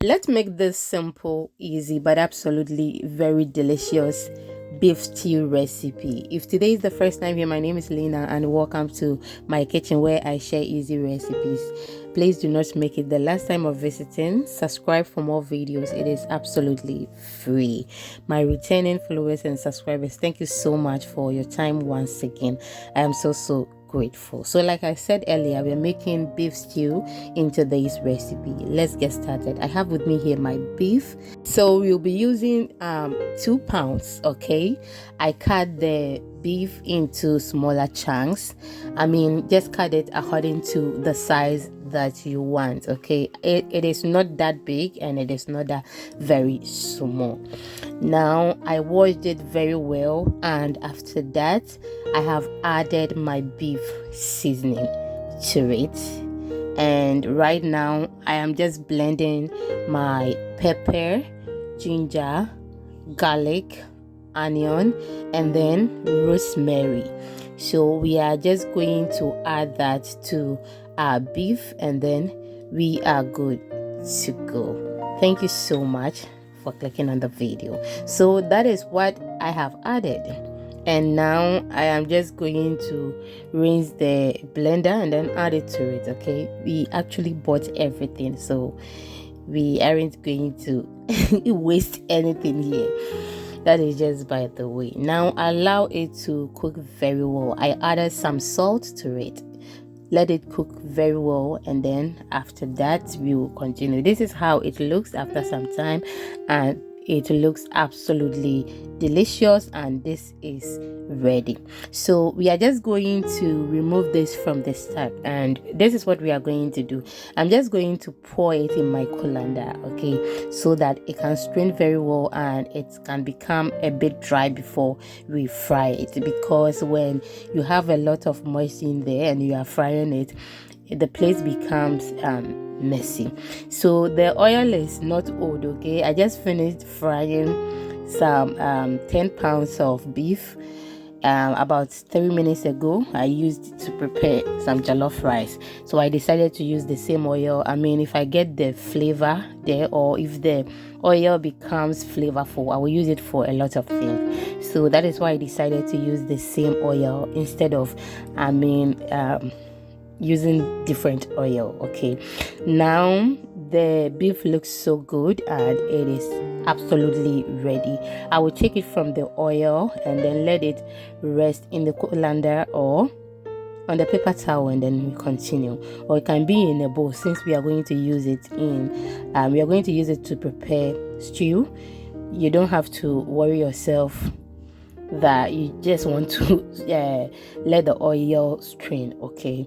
Let's make this simple, easy, but absolutely very delicious beef stew recipe. If today is the first time here, my name is Lena and welcome to my kitchen where I share easy recipes. Please do not make it the last time of visiting. Subscribe for more videos. It is absolutely free. My returning followers and subscribers, thank you so much for your time once again. I am so grateful. So like I said earlier, we're making beef stew in today's recipe. Let's get started. I have with me here my beef. So we'll be using 2 pounds. Okay, I cut the beef into smaller chunks. I mean, just cut it according to the size that you want. Okay, it is not that big and it is not that very small. Now I washed it very well, and after that I have added my beef seasoning to it. And right now I am just blending my pepper, ginger, garlic, onion, and then rosemary. So we are just going to add that to our beef, and then we are good to go. Thank you so much for clicking on the video. So that is what I have added, and now I am just going to rinse the blender and then add it to it. Okay, we actually bought everything, so we aren't going to waste anything here. That is just by the way. Now allow it to cook very well. I added some salt to it. Let it cook very well, and then after that we will continue. This is how it looks after some time, and it looks absolutely delicious, and this is ready. So we are just going to remove this from the start, and this is what we are going to do. I'm just going to pour it in my colander, okay, so that it can strain very well and it can become a bit dry before we fry it, because when you have a lot of moisture in there and you are frying it, the place becomes messy. So the oil is not old, okay. I just finished frying some 10 pounds of beef about 3 minutes ago. I used it to prepare some jollof rice, so I decided to use the same oil. I mean, if I get the flavor there, or if the oil becomes flavorful, I will use it for a lot of things. So that is why I decided to use the same oil instead of using different oil. Okay, now the beef looks so good and it is absolutely ready. I will take it from the oil and then let it rest in the colander or on the paper towel, and then we continue. Or it can be in a bowl, since we are going to use it to prepare stew. You don't have to worry yourself that you just want to let the oil strain. Okay,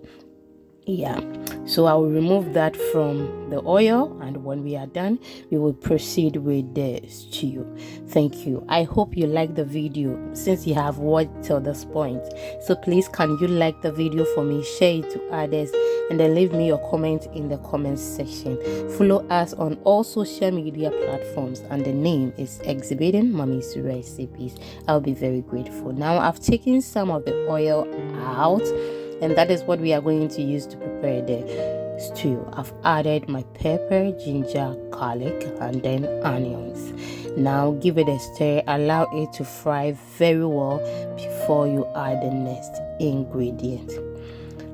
yeah, so I will remove that from the oil, and when we are done we will proceed with the stew. Thank you. I hope you like the video since you have watched till this point. So please, can you like the video for me, share it to others, and then leave me your comment in the comment section. Follow us on all social media platforms, and the name is Exhibiting Mommy's Recipes. I'll be very grateful. Now I've taken some of the oil out, and that is what we are going to use to prepare the stew. I've added my pepper, ginger, garlic, and then onions. Now give it a stir. Allow it to fry very well before you add the next ingredient.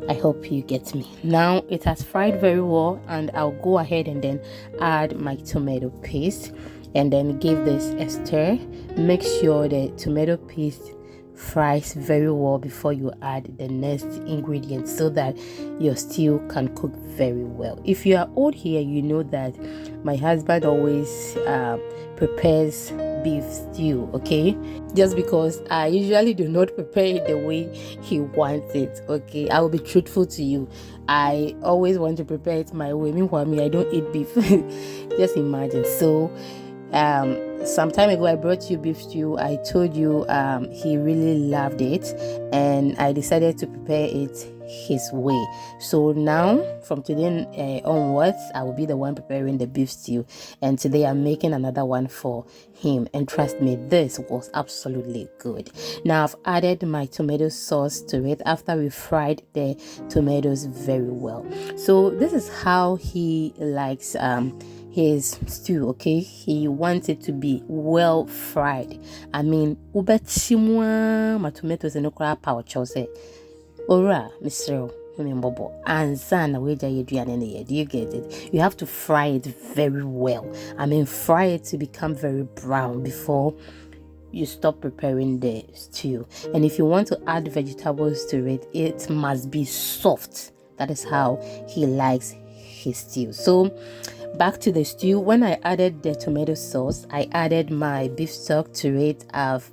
I hope you get me. Now it has fried very well, and I'll go ahead and then add my tomato paste and then give this a stir. Make sure the tomato paste fries very well before you add the next ingredient, so that your stew can cook very well. If you are old here, you know that my husband always prepares beef stew, okay, just because I usually do not prepare it the way he wants it. Okay, I will be truthful to you. I always want to prepare it my way. Meanwhile, me, I don't eat beef. Just imagine. So some time ago I brought you beef stew. I told you he really loved it, and I decided to prepare it his way. So now from today onwards, I will be the one preparing the beef stew, and today I'm making another one for him, and trust me, this was absolutely good. Now I've added my tomato sauce to it after we fried the tomatoes very well. So this is how he likes his stew, okay, he wants it to be well fried. I mean, ubechimwa ma tomatoes and okra pouch say, ora, Mr. Bobo, and sana wager you do you get it? You have to fry it very well. I mean, fry it to become very brown before you stop preparing the stew. And if you want to add vegetables to it, it must be soft. That is how he likes his stew. So back to the stew. When I added the tomato sauce, I added my beef stock to it. I've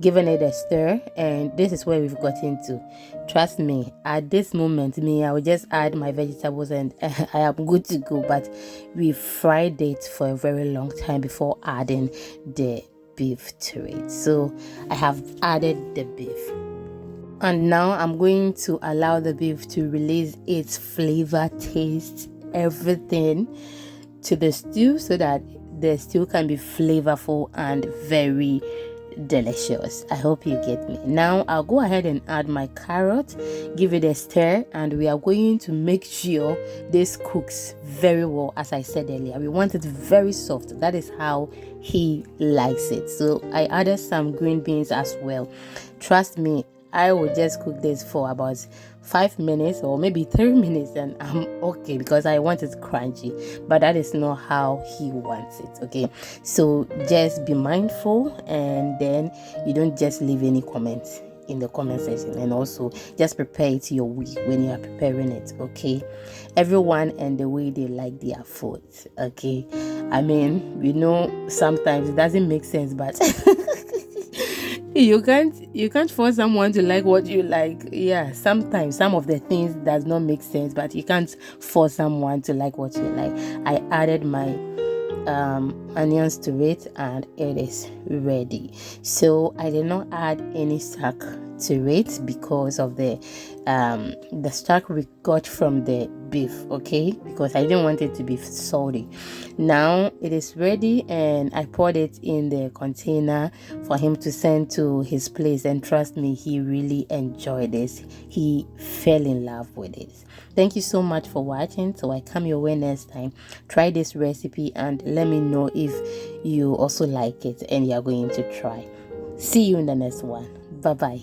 given it a stir, and this is where we've got into. Trust me, at this moment, I will just add my vegetables and I am good to go. But we fried it for a very long time before adding the beef to it. So I have added the beef, and now I'm going to allow the beef to release its flavor, taste, everything to the stew so that the stew can be flavorful and very delicious. I hope you get me. Now I'll go ahead and add my carrot, give it a stir, and we are going to make sure this cooks very well. As I said earlier, we want it very soft. That is how he likes it. So I added some green beans as well. Trust me, I will just cook this for about 5 minutes or maybe 3 minutes and I'm okay, because I want it crunchy, but that is not how he wants it. Okay, so just be mindful, and then you don't just leave any comments in the comment section, and also just prepare it your way when you are preparing it. Okay, everyone and the way they like their food. Okay, I mean, we know sometimes it doesn't make sense, but you can't force someone to like what you like. Yeah, sometimes some of the things does not make sense, but you can't force someone to like what you like. I added my onions to it, and it is ready. So I did not add any starch to it because of the starch we got from the beef, okay, because I didn't want it to be salty. Now it is ready, and I poured it in the container for him to send to his place, and trust me, he really enjoyed this. He fell in love with it. Thank you so much for watching. So I come your way next time. Try this recipe and let me know if you also like it and you're going to try. See you in the next one. Bye bye.